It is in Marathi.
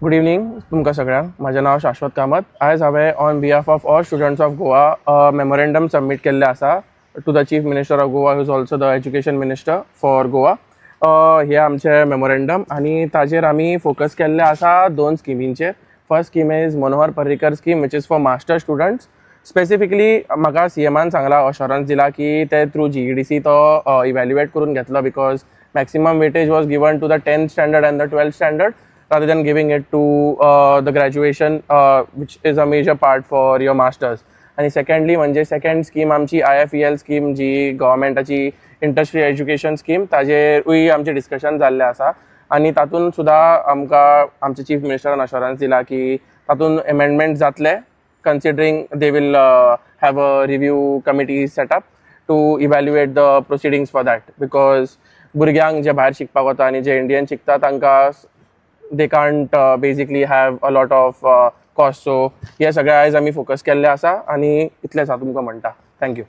गुड इवनिंग तुमकां सगळ्यांक. म्हजें नांव शाश्वत कामत. आयज हांवें on behalf of all students of Goa memorandum submit केल्लें आसा to the chief minister of Goa, who is also the education minister for Goa. हे आमचें मेमोरेंडम आनी ताजेर आमी फोकस केल्लें आसा 2 स्किमींचेर. First scheme is Manohar Parrikar scheme which is for master students. Specifically म्हाका सीएमान सांगला, अश्योरन्स दिला की ते थ्रू GEDC तो इवॅल्युएट करून घेतलो, because maximum weightage was given to the 10th standard and the 12th standard rather than giving it to the graduation, which is a major part for your masters. आणि सेकंडली म्हणजे सेकंड स्कीम आमची IFEL स्कीम, जी गव्हर्मेंटाची इंडस्ट्री एज्युकेशन स्कीम, ताजेरूय आमचे डिस्कशन जाल्लें आसा. आनी तातूंत सुद्दां आमकां आमचे चीफ मिनिस्टरान अश्योरन्स दिला की तातूंत एमेंडमेंट जातले, considering they will have a review committee set up to evaluate the proceedings for that. Because भुरग्यांक जे भायर शिकपाक वता आनी जे इंडियन शिकता तांकां they can't basically have a lot of cost. So हे सगळे आयज आमी फोकस केल्ले आसा आनी इतलेंच हांव तुमकां म्हणटा. थँक्यू.